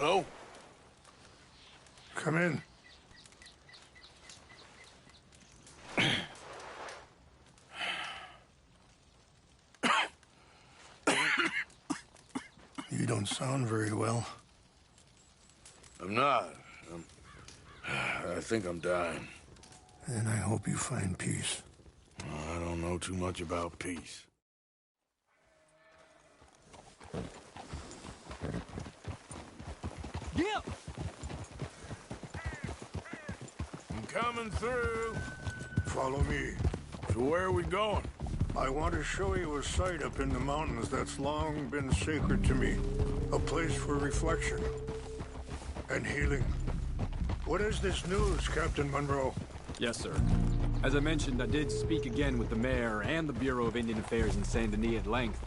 Hello? Come in. You don't sound very well. I'm not. I think I'm dying. And I hope you find peace. I don't know too much about peace. Yep. I'm coming through. Follow me. So where are we going? I want to show you a site up in the mountains that's long been sacred to me. A place for reflection and healing. What is this news, Captain Monroe? Yes, sir. As I mentioned, I did speak again with the mayor and the Bureau of Indian Affairs in Saint Denis at length.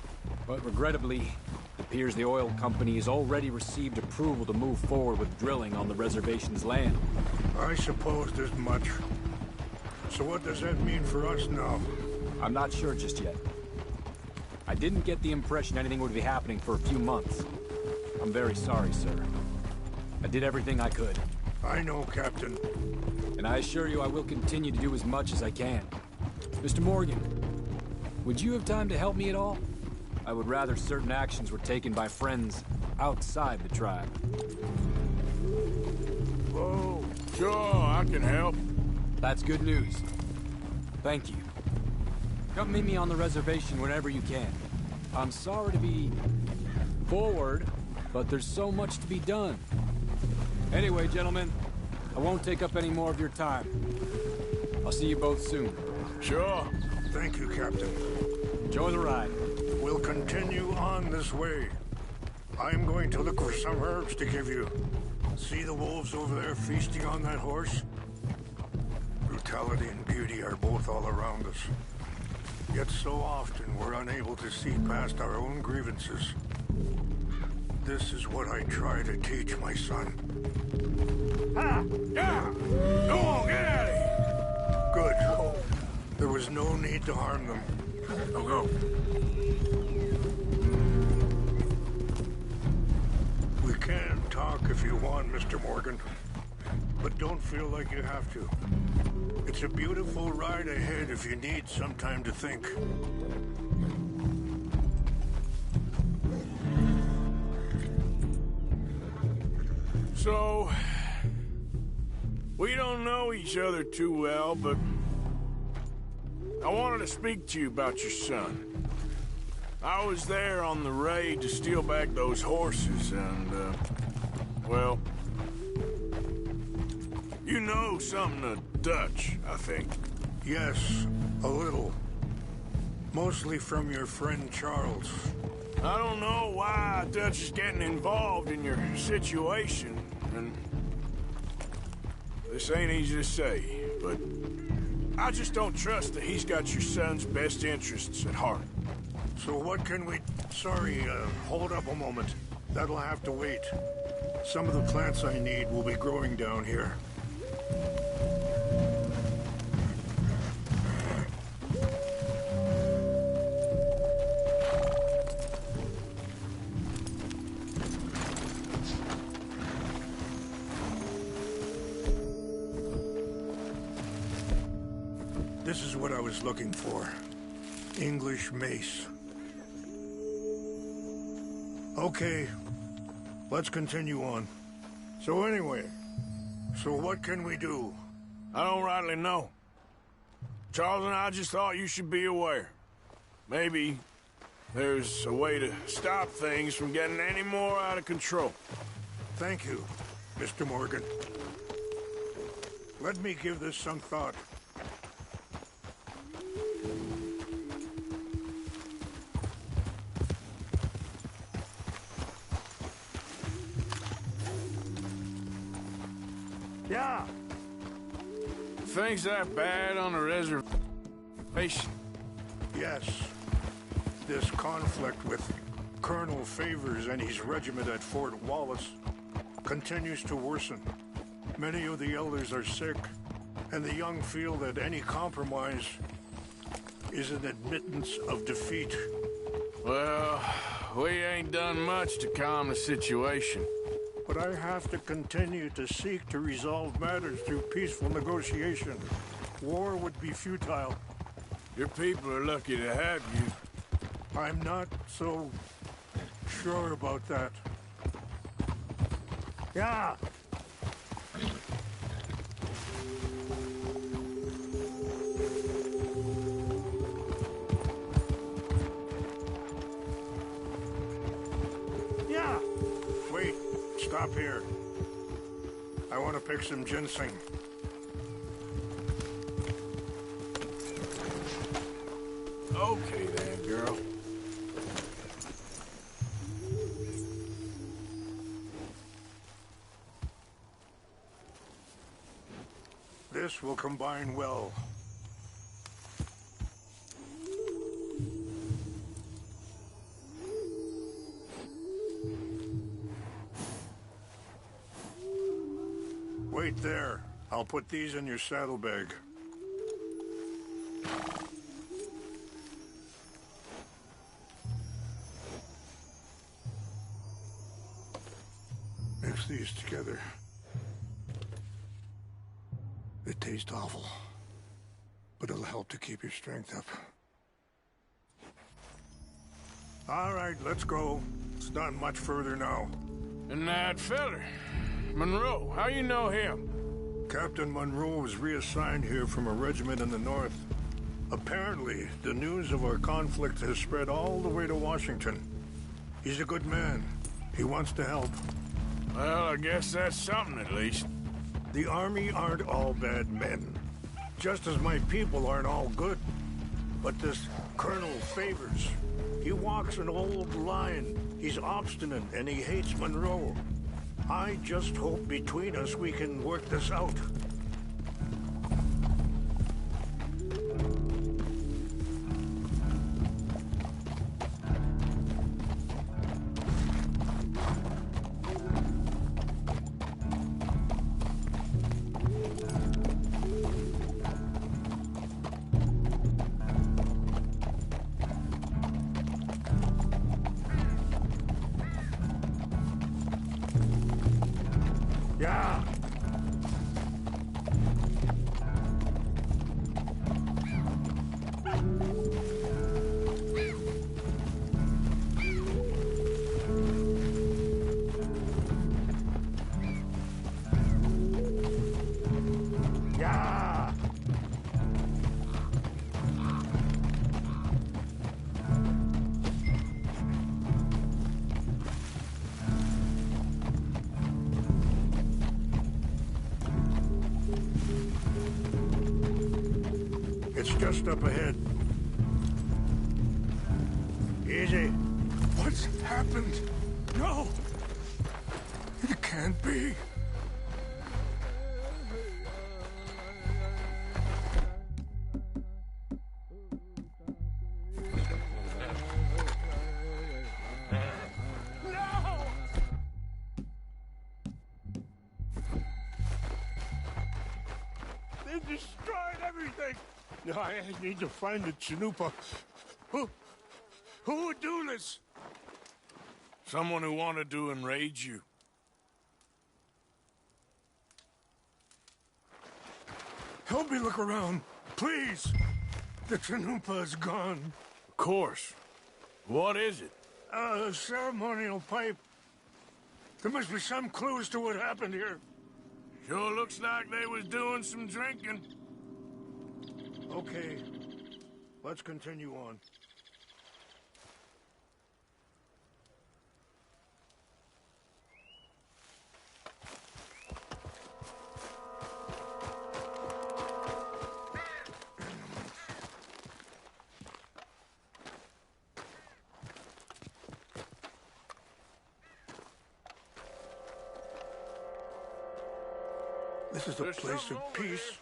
But regrettably, it appears the oil company has already received approval to move forward with drilling on the reservation's land. I supposed as much. So what does that mean for us now? I'm not sure just yet. I didn't get the impression anything would be happening for a few months. I'm very sorry, sir. I did everything I could. I know, Captain. And I assure you I will continue to do as much as I can. Mr. Morgan, would you have time to help me at all? I would rather certain actions were taken by friends outside the tribe. Whoa. Sure, I can help. That's good news. Thank you. Come meet me on the reservation whenever you can. I'm sorry to be forward, but there's so much to be done. Anyway, gentlemen, I won't take up any more of your time. I'll see you both soon. Sure. Thank you, Captain. Enjoy the ride. We'll continue on this way. I'm going to look for some herbs to give you. See the wolves over there feasting on that horse? Brutality and beauty are both all around us. Yet so often we're unable to see past our own grievances. This is what I try to teach my son. Ah! Yeah! Go on, get out of here! Good. There was no need to harm them. Go. We can talk if you want, Mr. Morgan. But don't feel like you have to. It's a beautiful ride ahead if you need some time to think. So, we don't know each other too well, but I wanted to speak to you about your son. I was there on the raid to steal back those horses, and, well, you know something of Dutch, I think. Yes, a little. Mostly from your friend Charles. I don't know why Dutch is getting involved in your situation, and this ain't easy to say, but I just don't trust that he's got your son's best interests at heart. So what can we... Sorry, hold up a moment. That'll have to wait. Some of the plants I need will be growing down here. This is what I was looking for. English mace. Okay, let's continue on. So anyway, what can we do? I don't rightly know. Charles and I just thought you should be aware. Maybe there's a way to stop things from getting any more out of control. Thank you, Mr. Morgan. Let me give this some thought. Yeah. Things that bad on the reservation? Yes. This conflict with Colonel Favors and his regiment at Fort Wallace continues to worsen. Many of the elders are sick, and the young feel that any compromise is an admittance of defeat. Well, we ain't done much to calm the situation. but I have to continue to seek to resolve matters through peaceful negotiation. War would be futile. Your people are lucky to have you. I'm not so sure about that. Yeah. Yeah. Wait, stop here. I want to pick some ginseng. Okay then, girl. This will combine well. Wait there. I'll put these in your saddlebag. Mix these together. They taste awful, but it'll help to keep your strength up. All right, let's go. It's not much further now. And that feller, Monroe, how you know him? Captain Monroe was reassigned here from a regiment in the north. Apparently, the news of our conflict has spread all the way to Washington. He's a good man. He wants to help. Well, I guess that's something at least. The Army aren't all bad men. Just as my people aren't all good. But this Colonel Favors, he walks an old line. He's obstinate and he hates Monroe. I just hope between us we can work this out. Yeah. Yeah. It's just up ahead. Easy. What's happened? No! It can't be. No! They destroyed everything! No, I need to find the Chanupa. Who would do this? Someone who wanted to enrage you. Help me look around, please. The Chanupa is gone. Of course. What is it? A ceremonial pipe. There must be some clues to what happened here. Sure looks like they was doing some drinking. Okay. Let's continue on. This is a There's place something of over peace. here.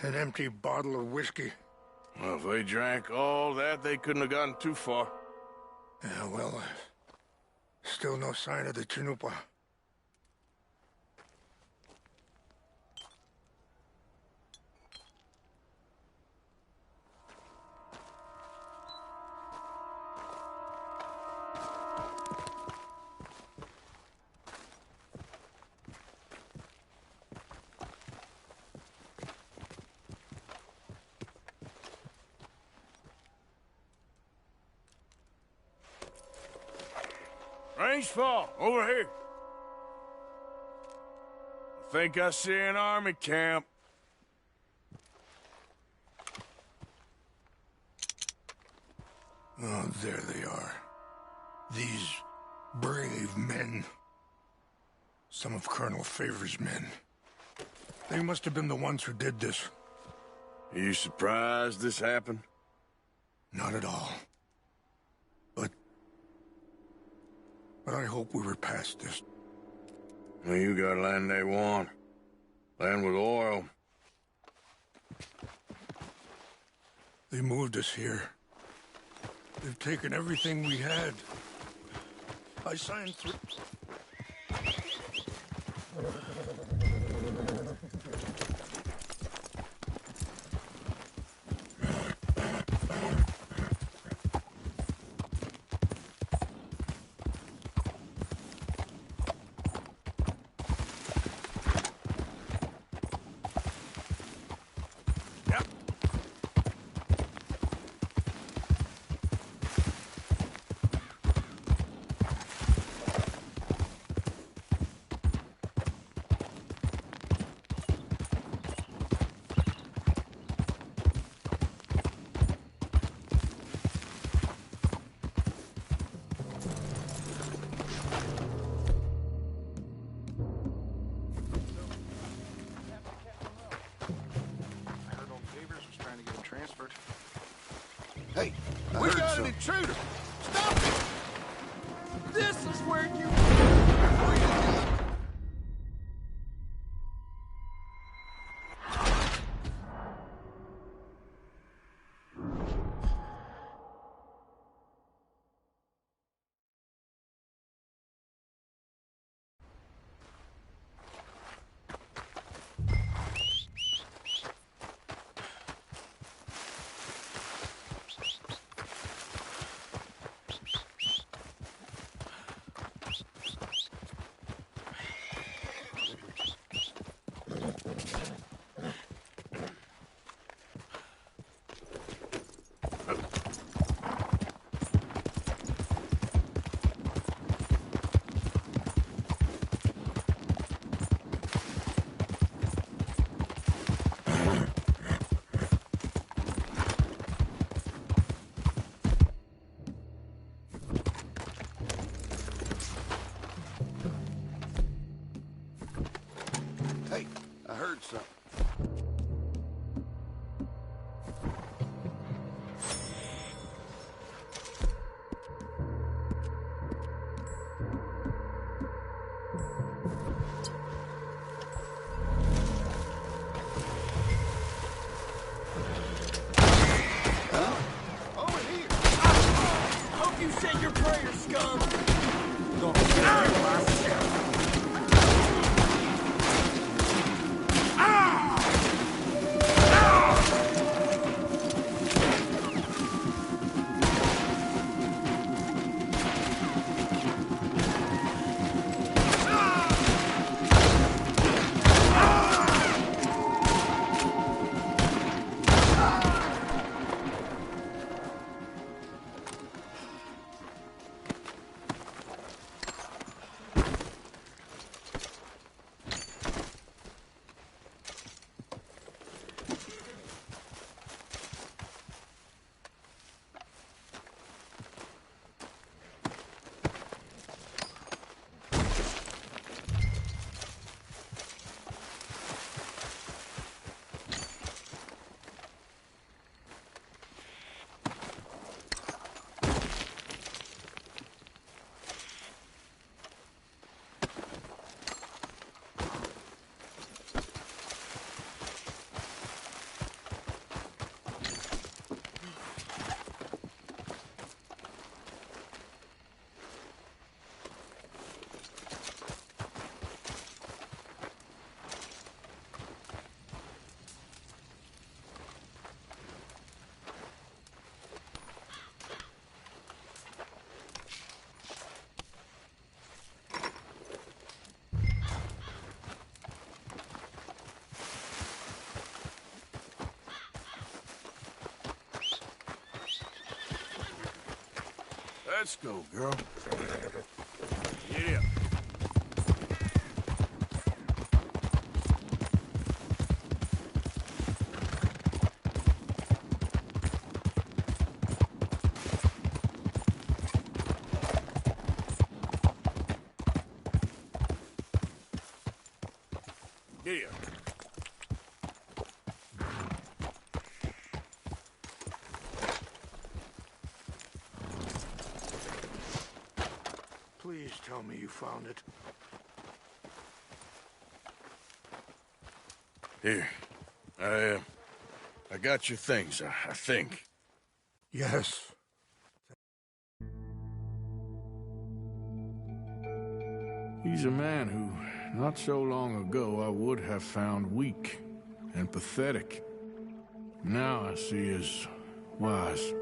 An empty bottle of whiskey. Well, if they drank all that, they couldn't have gotten too far. Yeah, well, still no sign of the Chanupa. Trees fall. Over here. I think I see an army camp. Oh, there they are. These brave men. Some of Colonel Favors' men. They must have been the ones who did this. Are you surprised this happened? Not at all. But I hope we were past this. Well, you got land they want. Land with oil. They moved us here. They've taken everything we had. I signed through... Hey, We got an intruder! Stop it! This is where you... hey, I heard something. Hope you said your prayers, scum! Let's go, girl. Get up. Get up. Please tell me you found it. Here. I got your things, I think. Yes. He's a man who, not so long ago, I would have found weak and pathetic. Now I see as wise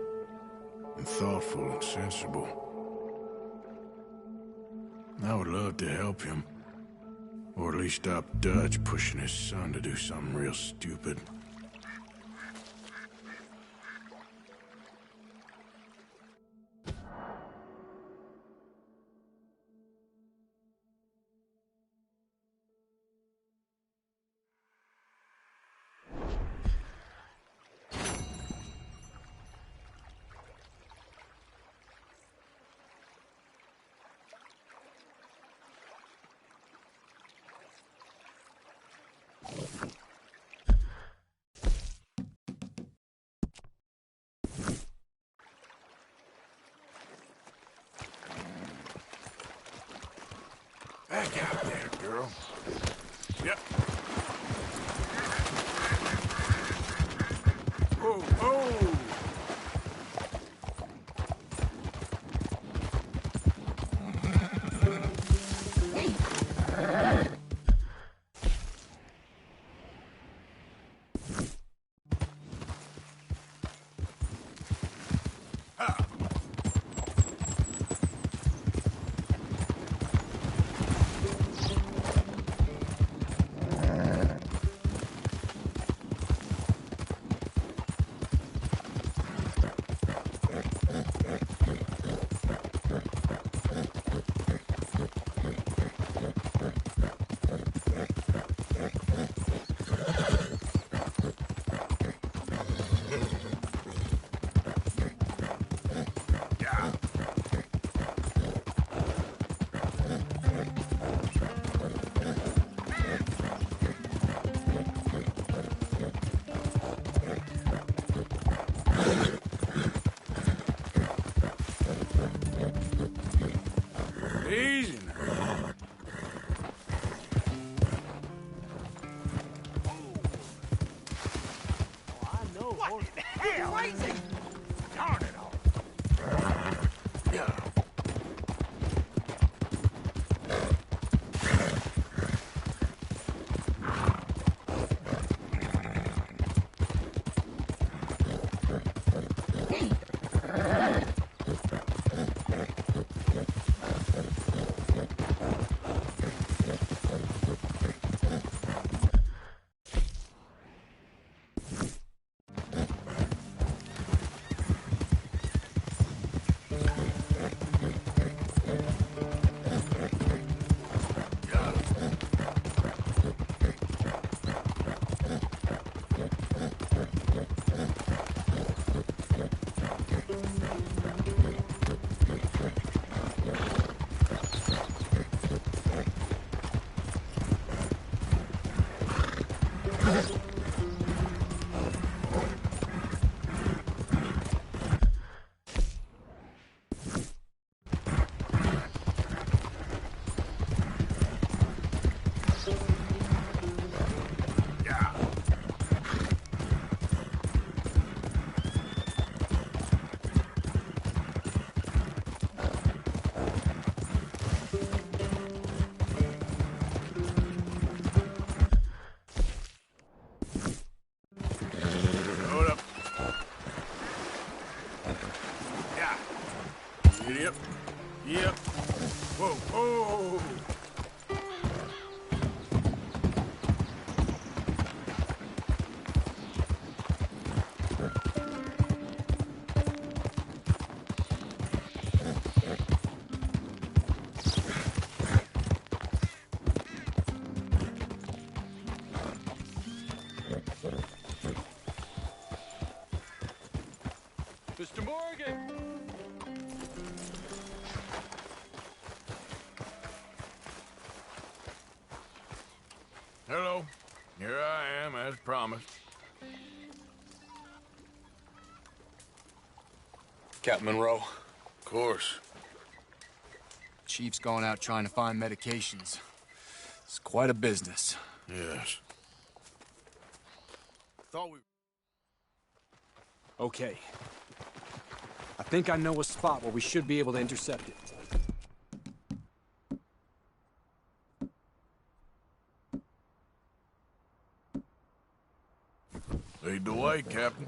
and thoughtful and sensible. I would love to help him. Or at least stop Dutch pushing his son to do something real stupid. Back out there, girl. Yep. Oh, oh! Easy now. What the hell? Crazy! Darn it all. Yeah. Morgan! Hello. Here I am, as promised. Captain Monroe. Of course. Chief's gone out trying to find medications. It's quite a business. Yes. Thought we... Okay. I think I know a spot where we should be able to intercept it. Lead the way, Captain.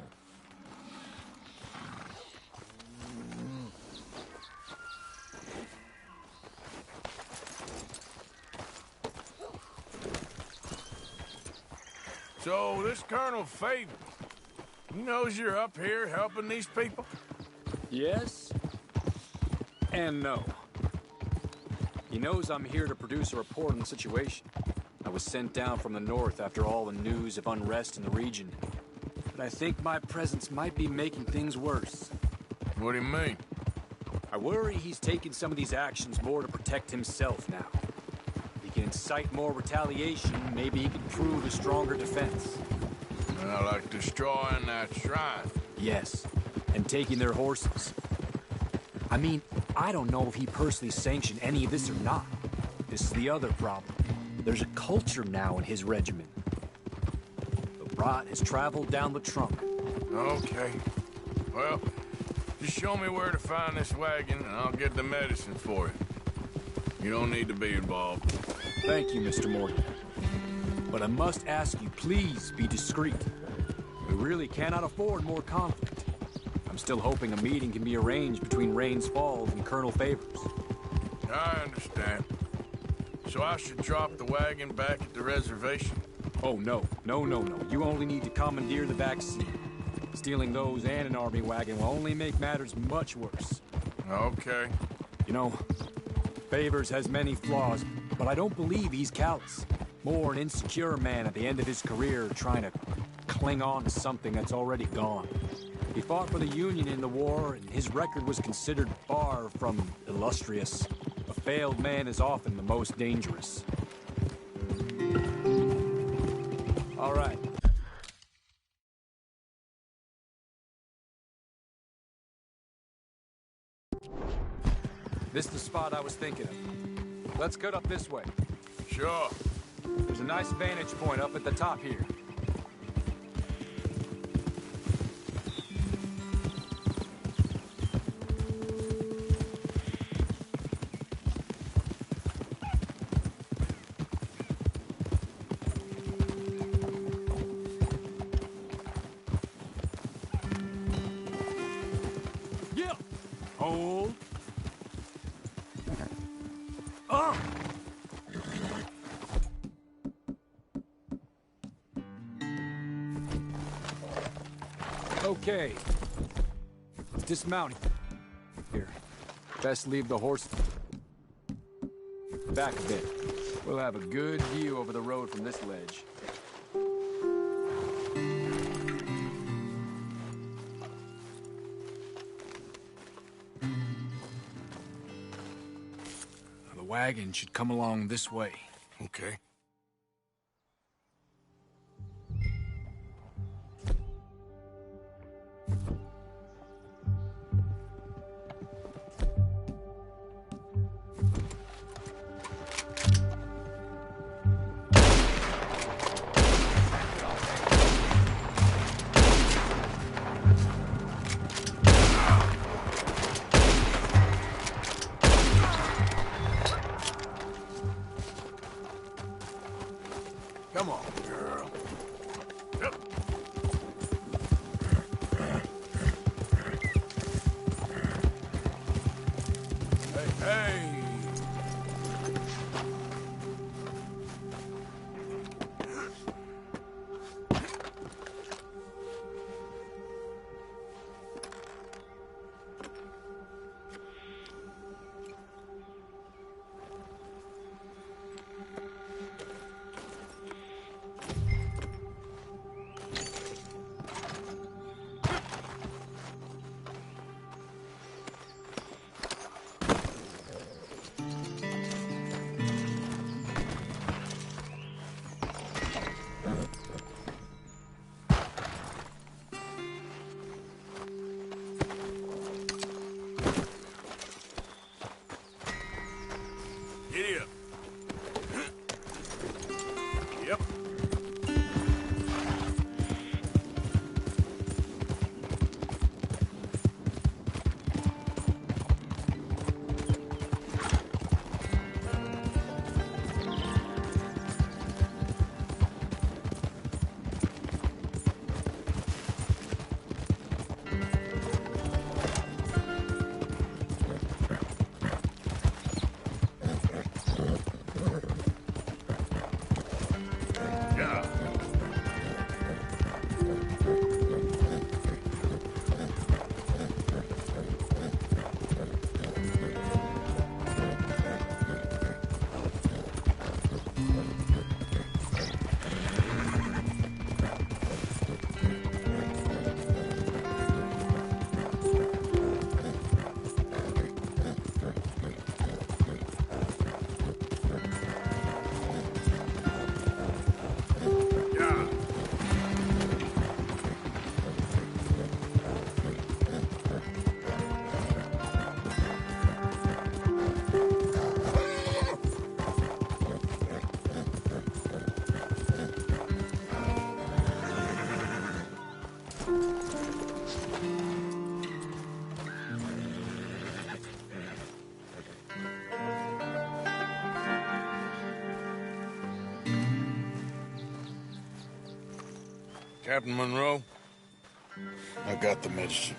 So, this Colonel Faden, he knows you're up here helping these people? Yes? And no. He knows I'm here to produce a report on the situation. I was sent down from the north after all the news of unrest in the region. But I think my presence might be making things worse. What do you mean? I worry he's taking some of these actions more to protect himself now. If he can incite more retaliation, maybe he can prove a stronger defense. Like destroying that shrine. Yes, and taking their horses. I mean, I don't know if he personally sanctioned any of this or not. This is the other problem. There's a culture now in his regiment. The rot has traveled down the trunk. Okay. Well, just show me where to find this wagon, and I'll get the medicine for it. You don't need to be involved. Thank you, Mr. Morgan. But I must ask you, please be discreet. We really cannot afford more conflict. I'm still hoping a meeting can be arranged between Rains Falls and Colonel Favors. I understand. So I should drop the wagon back at the reservation? Oh, no. No. You only need to commandeer the back seat. Stealing those and an army wagon will only make matters much worse. Okay. You know, Favors has many flaws, but I don't believe he's callous. More an insecure man at the end of his career trying to cling on to something that's already gone. He fought for the Union in the war, and his record was considered far from illustrious. A failed man is often the most dangerous. All right. This is the spot I was thinking of. Let's cut up this way. Sure. There's a nice vantage point up at the top here. Yeah. Hold. Okay. Dismounting. Here. Best leave the horse back a bit. We'll have a good view over the road from this ledge. The wagon should come along this way. Okay. Come on, girl. Yep. Hey. Captain Monroe, I got the medicine.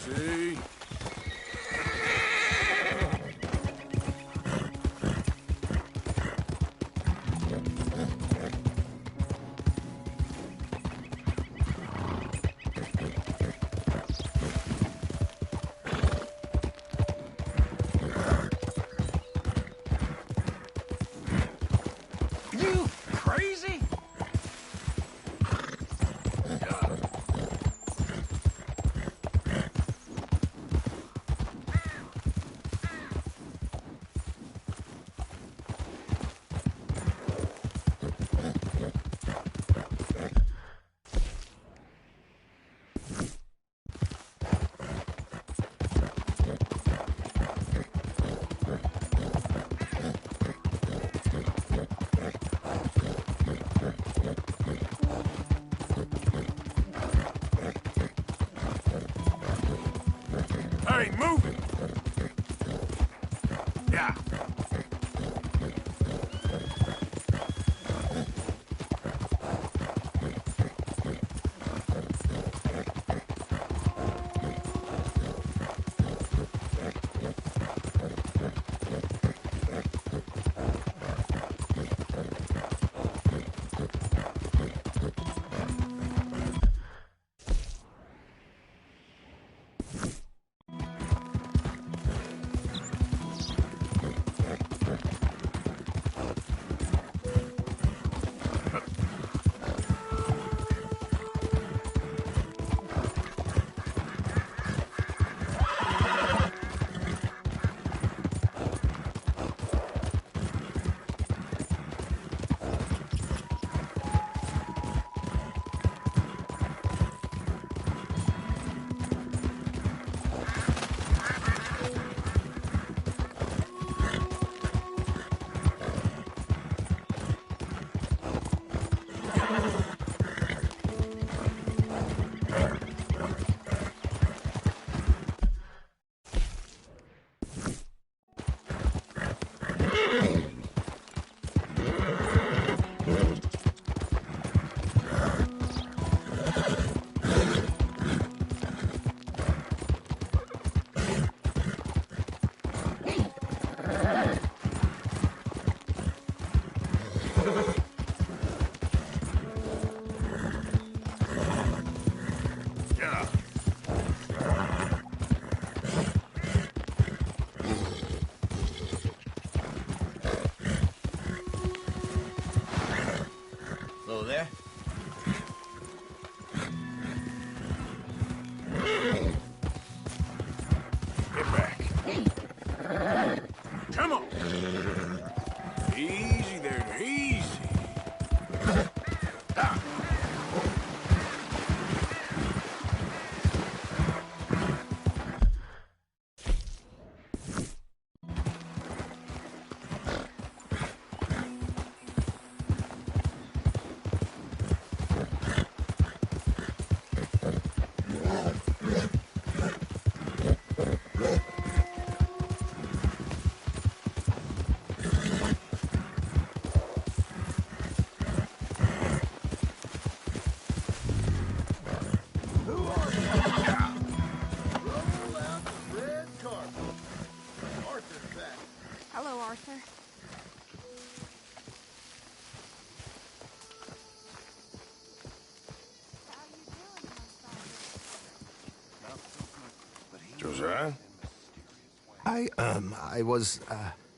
Easy. You crazy? Hey, move it! Yeah. Hello, Arthur. Josiah? I was,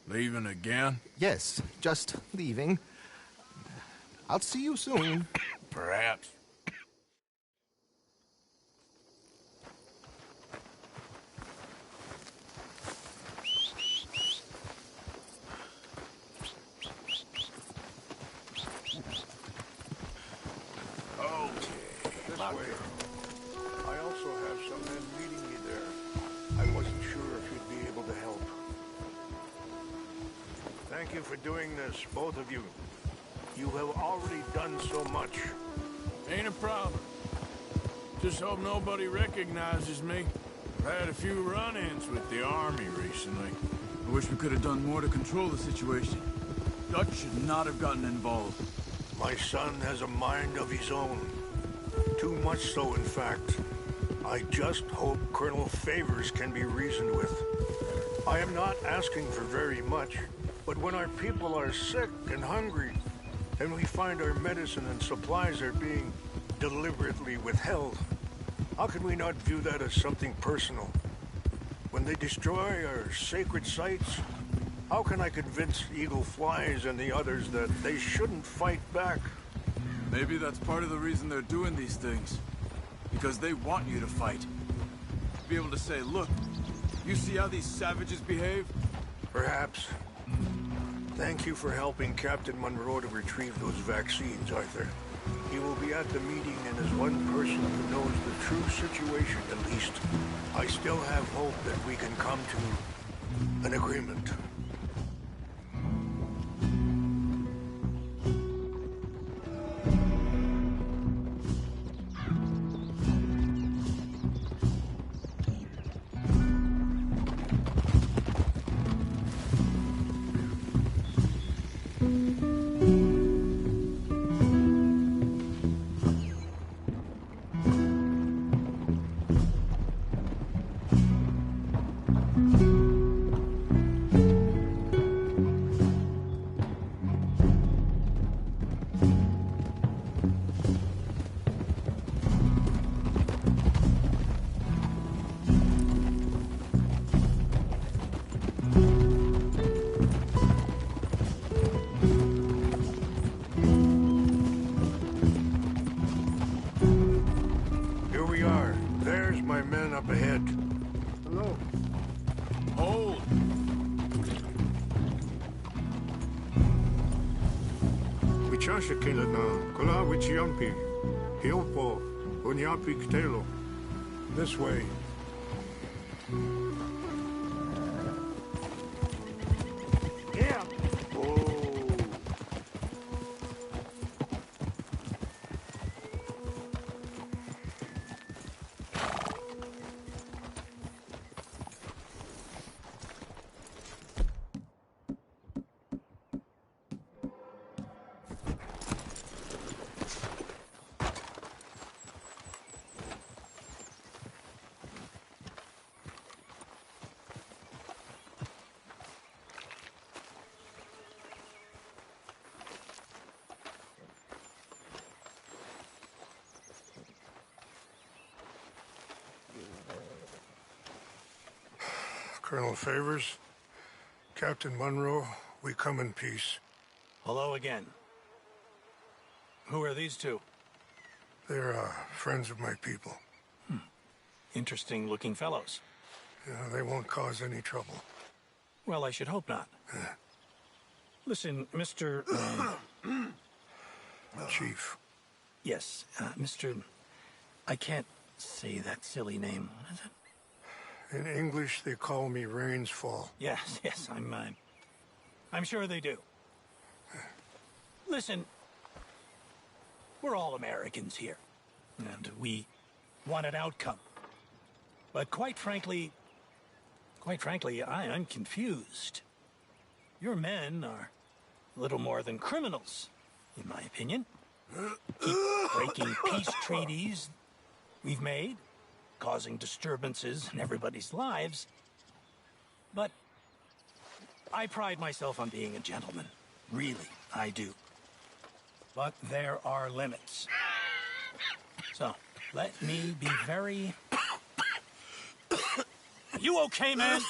Leaving again? yes, just leaving. I'll see you soon. Perhaps. This way. I also have some men meeting me there. I wasn't sure if you'd be able to help. Thank you for doing this, both of you. You have already done so much. Ain't a problem. Just hope nobody recognizes me. I've had a few run-ins with the army recently. I wish we could have done more to control the situation. Dutch should not have gotten involved. My son has a mind of his own. Too much so, in fact. I just hope Colonel Favors can be reasoned with. I am not asking for very much, but when our people are sick and hungry, and we find our medicine and supplies are being deliberately withheld, how can we not view that as something personal? When they destroy our sacred sites, how can I convince Eagle Flies and the others that they shouldn't fight back? Maybe that's part of the reason they're doing these things. Because they want you to fight. Be able to say, look, you see how these savages behave? Perhaps. Thank you for helping Captain Monroe to retrieve those vaccines, Arthur. He will be at the meeting and is one person who knows the true situation, at least. I still have hope that we can come to an agreement. Here we are. There's my men up ahead. Hello. Hold! Wichasha Kilana, Kula Wichiampi, Hilpo, Unyapi Ktelo. This way. Yeah. Oh. Colonel Favors, Captain Monroe, we come in peace. Hello again. Who are these two? They're friends of my people. Interesting looking fellows. They won't cause any trouble. Well, I should hope not. Listen, Mr. Chief. Yes, Mr. I can't say that silly name. What is it? In English, they call me Rainsfall. Yes, I'm sure they do. Listen, we're all Americans here, and we want an outcome. But quite frankly, I'm confused. Your men are a little more than criminals, in my opinion. Keep breaking peace treaties we've made, causing disturbances in everybody's lives. But I pride myself on being a gentleman. Really, I do. But there are limits. So, let me be very... You okay, man?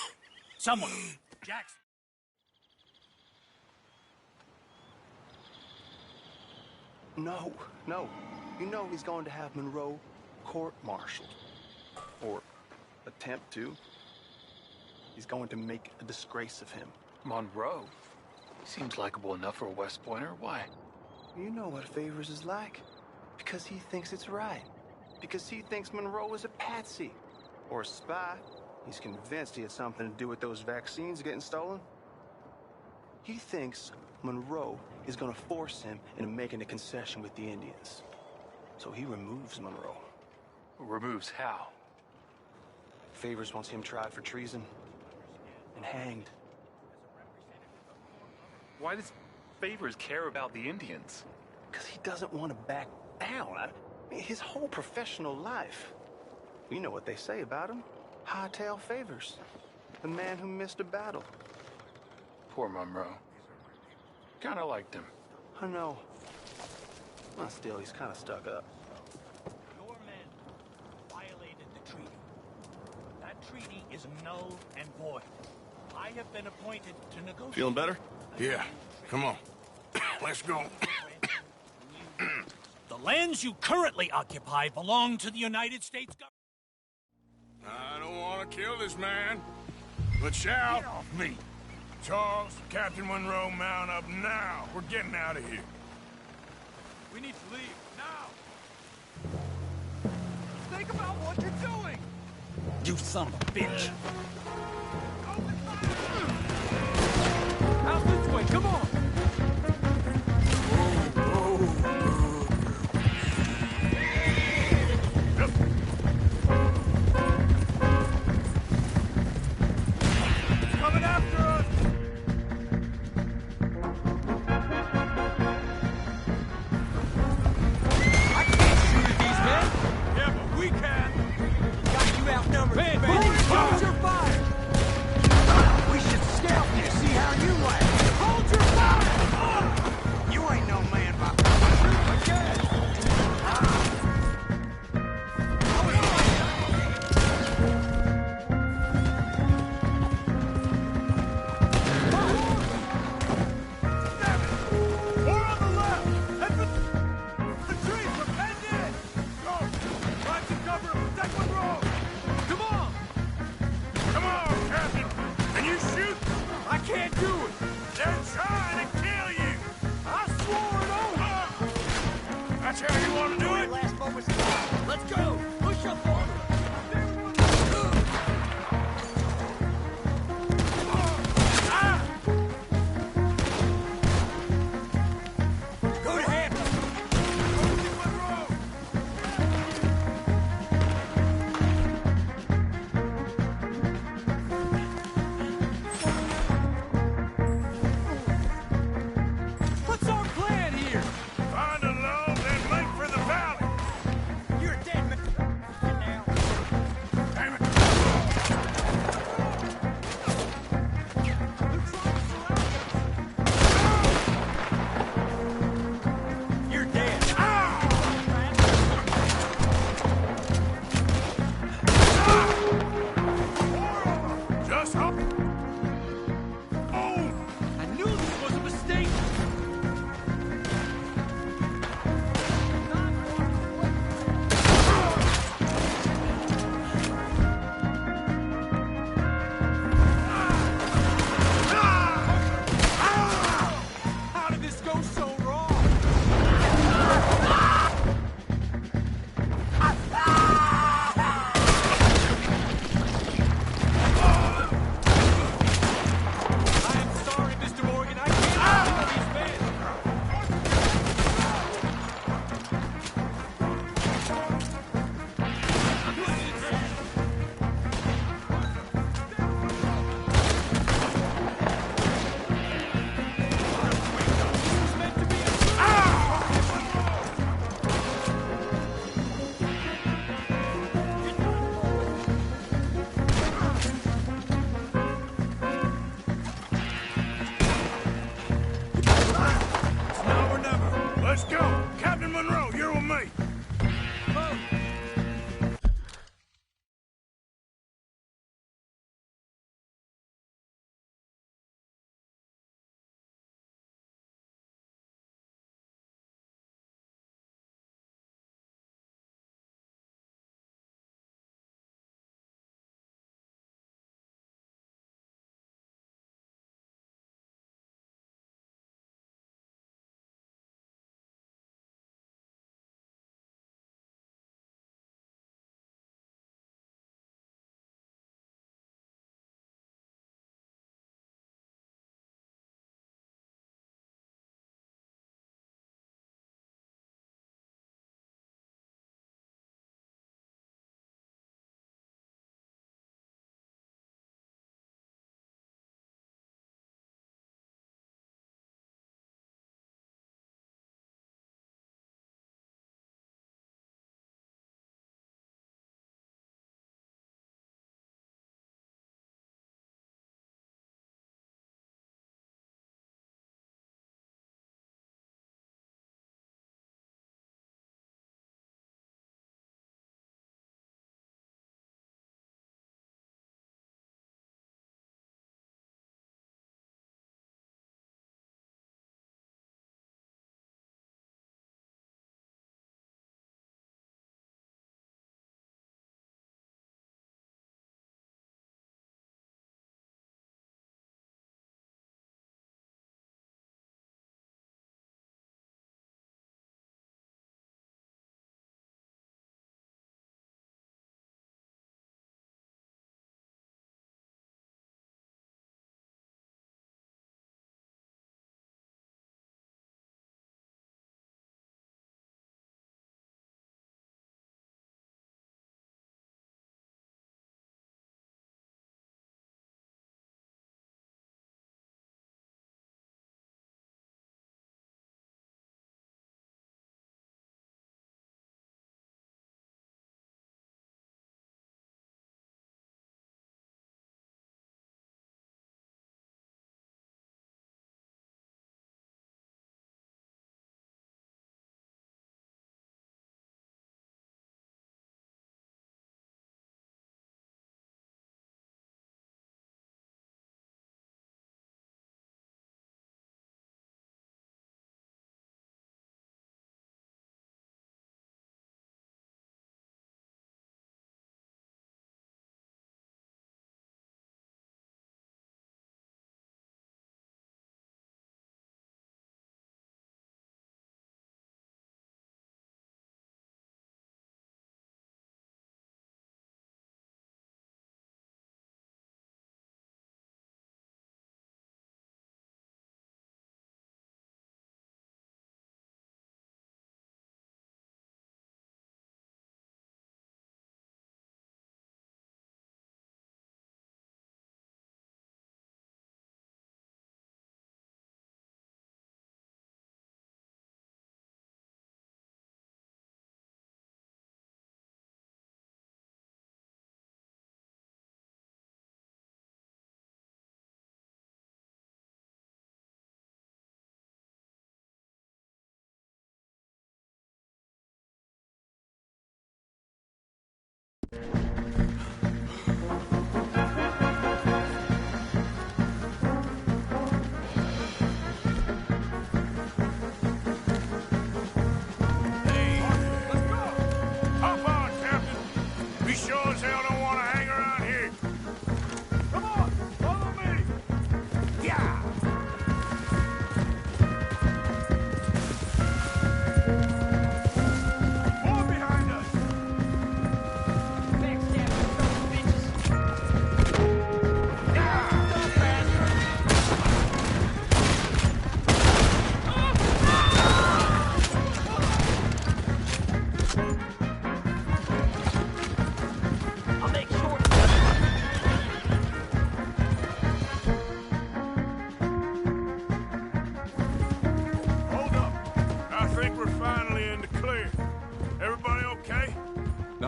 Someone. Jackson. No. You know he's going to have Monroe court-martialed. Or attempt to. He's going to make a disgrace of him. Monroe? He seems likable enough for a West Pointer. Why? You know what Favors is like. Because he thinks it's right. Because he thinks Monroe is a patsy. Or a spy. He's convinced he had something to do with those vaccines getting stolen. He thinks Monroe is going to force him into making a concession with the Indians. So he removes Monroe. Removes how? Favors wants him tried for treason and hanged. Why does Favors care about the Indians? Because he doesn't want to back down. His whole professional life. You know what they say about him. Hightail Favors. The man who missed a battle. Poor Monroe. Kinda liked him. I know. Well, still, he's kind of stuck up. Your men violated the treaty. That treaty is null and void. I have been appointed to negotiate... Feeling better? Yeah. Come on. Let's go. The lands you currently occupy belong to the United States government. I don't want to kill this man, but shall. Get off me! Charles, Captain Monroe, mount up now. We're getting out of here. We need to leave, now! Think about what you're doing! You son of a bitch! Out this way, come on! Coming after us! I can't shoot at these men! Yeah, but we can! Got you outnumbered, man! Hold your fire! We should scalp you, see how you like! Hold your fire!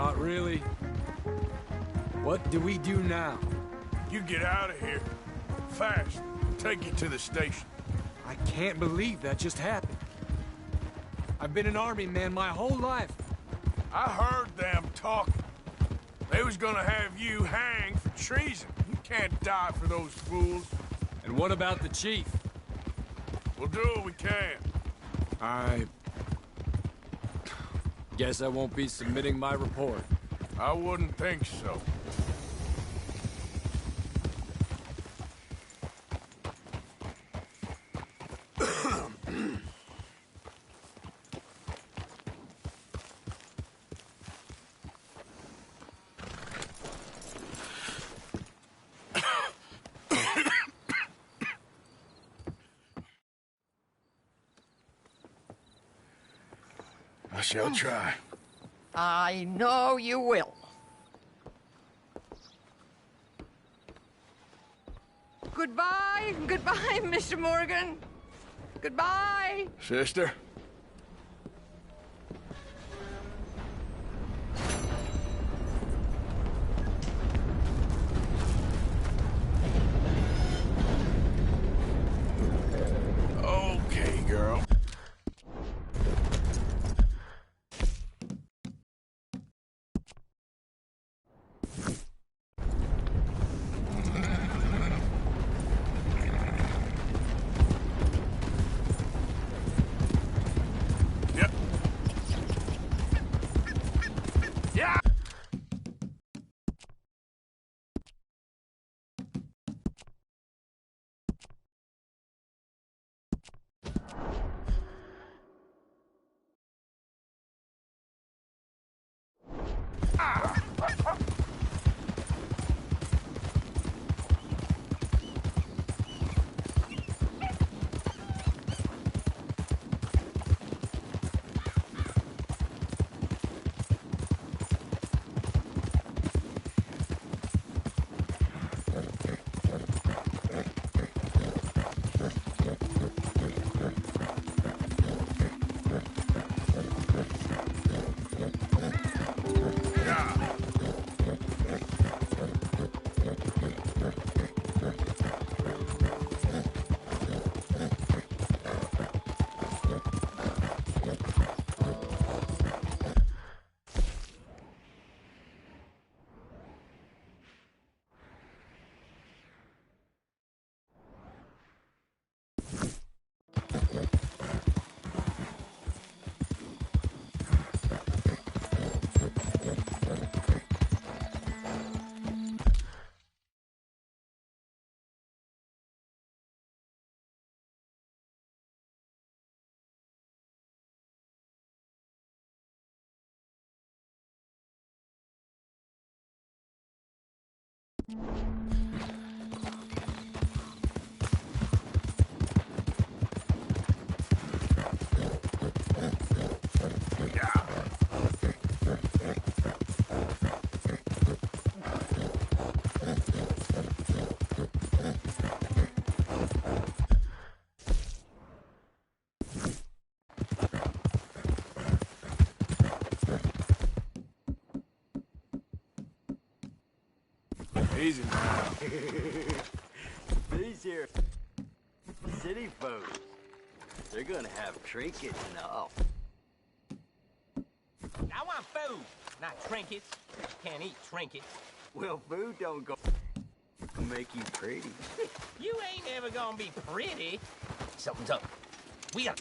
Not really. What do we do now? You get out of here. Fast. Take you to the station. I can't believe that just happened. I've been an army man my whole life. I heard them talking. They was gonna have you hanged for treason. You can't die for those fools. And what about the chief? We'll do what we can. I guess I won't be submitting my report. I wouldn't think so. I shall try. I know you will. Goodbye, goodbye, Mr. Morgan. Goodbye. Sister? Okay, girl. Yep. Yeah. Easy now. These here city folks, they're gonna have trinkets and all. I want food, not trinkets. Can't eat trinkets. Well, food don't go make you pretty. You ain't ever gonna be pretty. Something's up. We got.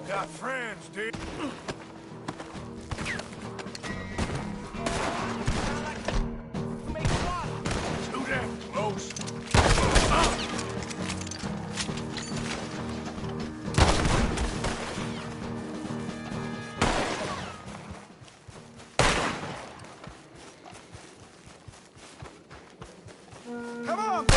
Got friends, dude. Too damn close. Come on, boy.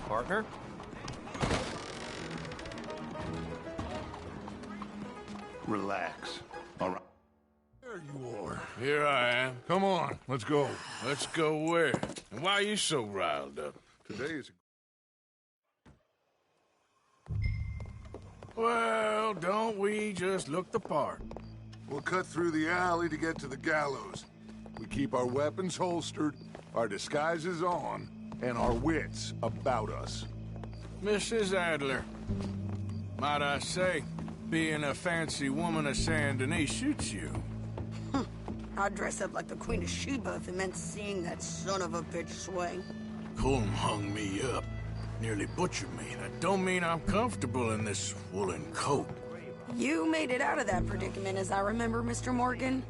Partner? Relax. All right. There you are. Here I am. Come on, let's go. Let's go where? And why are you so riled up? Today is... Well, don't we just look the part? We'll cut through the alley to get to the gallows. We keep our weapons holstered, our disguises on, and our wits about us. Mrs. Adler, might I say, being a fancy woman of Saint Denis suits you. I'd dress up like the Queen of Sheba if it meant seeing that son of a bitch swing. Colm hung me up, nearly butchered me. That don't mean I'm comfortable in this woolen coat. You made it out of that predicament, as I remember, Mr. Morgan.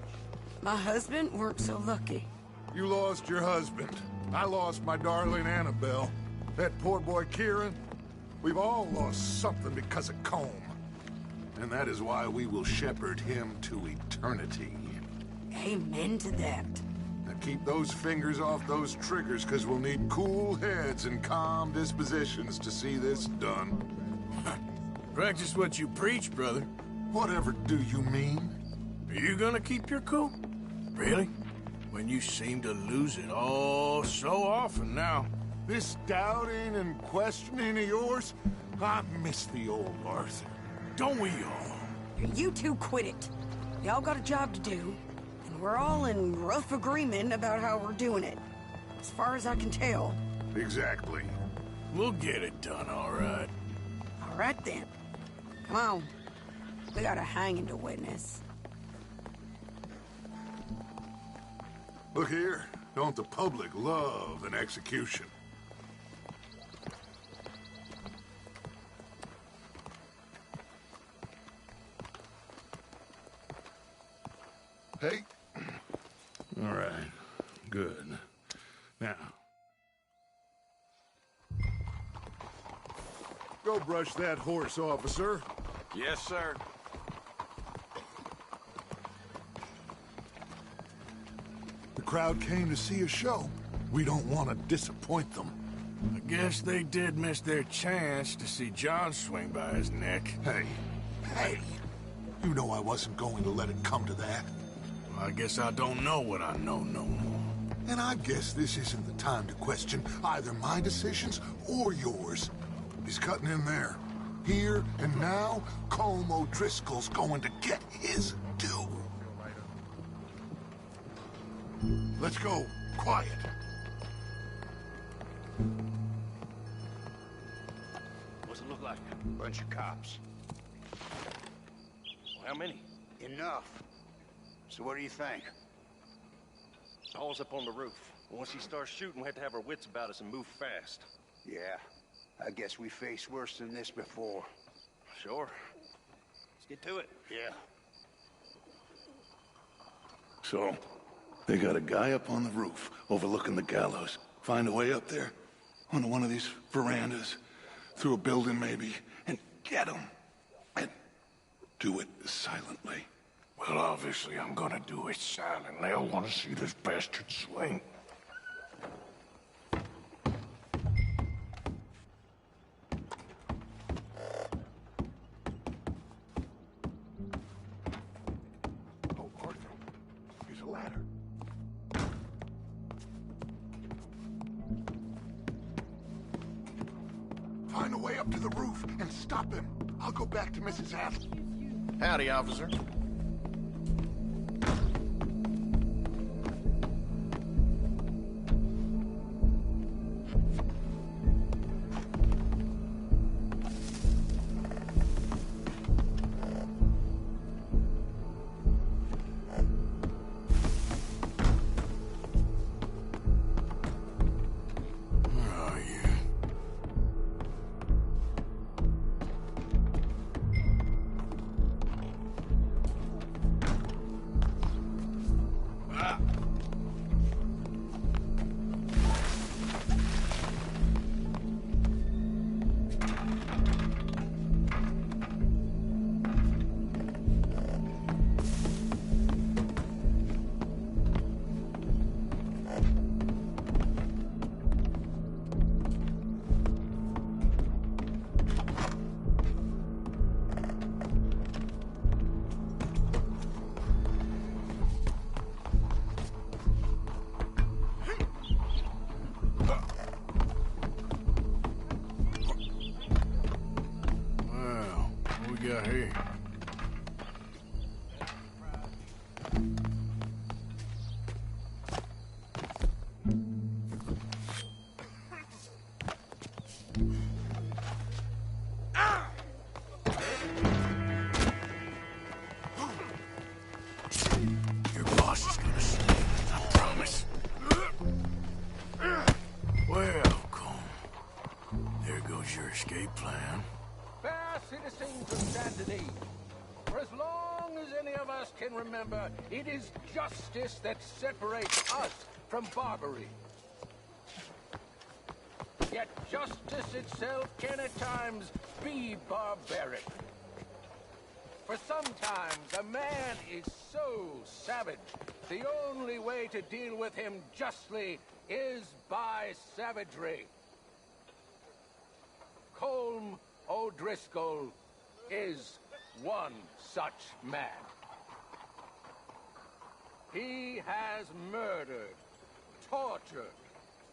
My husband weren't so lucky. You lost your husband. I lost my darling Annabelle. That poor boy Kieran. We've all lost something because of Colm. And that is why we will shepherd him to eternity. Amen to that. Now keep those fingers off those triggers, because we'll need cool heads and calm dispositions to see this done. Practice what you preach, brother. Whatever do you mean? Are you gonna keep your cool? Really? When you seem to lose it all so often now. This doubting and questioning of yours, I miss the old Arthur. Don't we all? You two quit it. Y'all got a job to do, and we're all in rough agreement about how we're doing it. As far as I can tell. Exactly. We'll get it done, all right. All right, then. Come on. We got a hanging to witness. Look here. Don't the public love an execution? Hey. All right. Good. Now. Go brush that horse, officer. Yes, sir. The crowd came to see a show. We don't want to disappoint them. I guess they did miss their chance to see John swing by his neck. Hey. You know I wasn't going to let it come to that. Well, I guess I don't know what I know no more. And I guess this isn't the time to question either my decisions or yours. He's cutting in there. Here and now, Colm O'Driscoll's going to get his due. Let's go. Quiet. like? Bunch of cops. Well, how many? Enough. So what do you think? Paul's up on the roof. Once he starts shooting, we have to have our wits about us and move fast. Yeah, I guess we faced worse than this before. Sure. Let's get to it. Yeah. So, they got a guy up on the roof, overlooking the gallows. Find a way up there, onto one of these verandas, through a building maybe, and get him. And do it silently. Well, obviously I'm gonna do it silently. I want to see this bastard swing. Oh, Arthur, here's a ladder. Find a way up to the roof and stop him. I'll go back to Mrs. Haskell. Howdy, officer. Here. Your boss is gonna see, I promise. Welcome. There goes your escape plan. Fair citizens of Saint-Denis, for as long as any of us can remember, it is justice that separates us from Barbary. Yet justice itself can at times be barbaric. For sometimes a man is so savage, the only way to deal with him justly is by savagery. Colm O'Driscoll is one such man. He has murdered, tortured,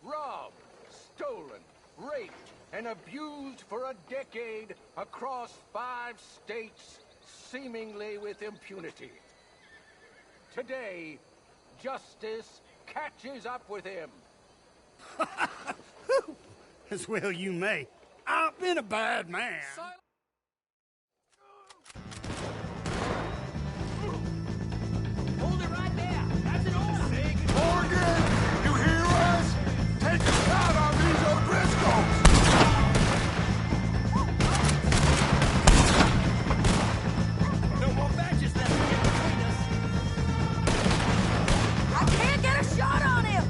robbed, stolen, raped, and abused for a decade across 5 states, seemingly with impunity. Today, justice catches up with him. As well you may. I've been a bad man. Hold it right there. That's an order. Morgan, you hear us? Take a shot on these O'Driscolls! No more badges left to get between us. I can't get a shot on him!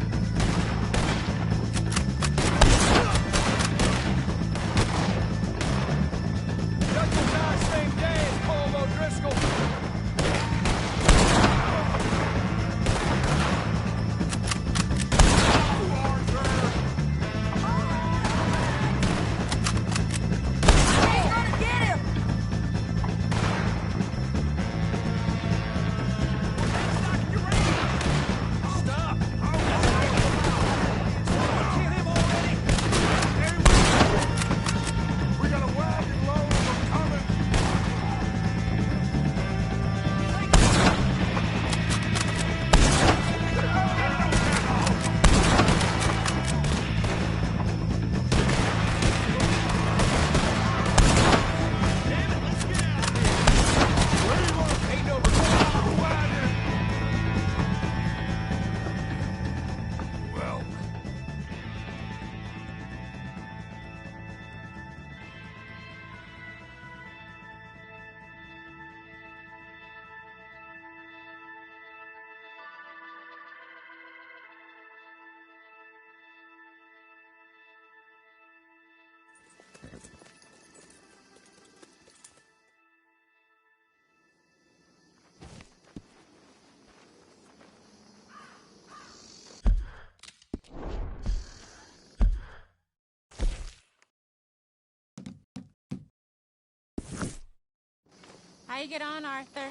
How you get on, Arthur?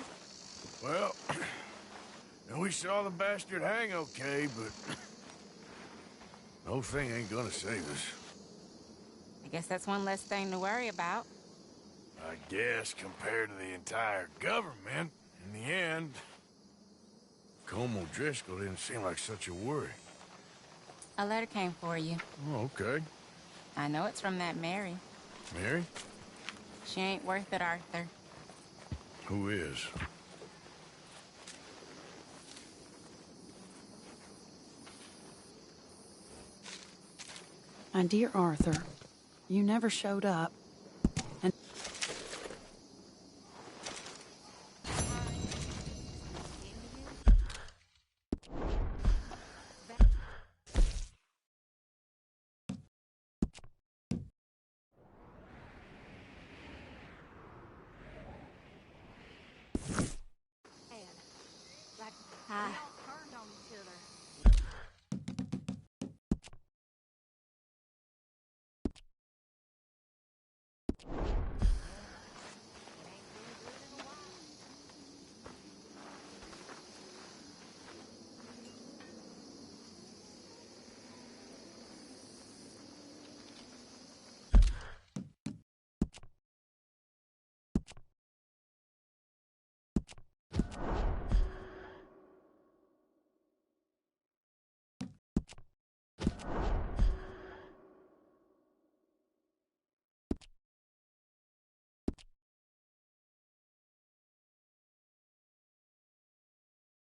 Well, we saw the bastard hang okay, but the whole thing ain't gonna save us. I guess that's one less thing to worry about. I guess compared to the entire government, in the end, Colm O'Driscoll didn't seem like such a worry. A letter came for you. Oh, okay. I know it's from that Mary. Mary? She ain't worth it, Arthur. Who is? My dear Arthur, you never showed up.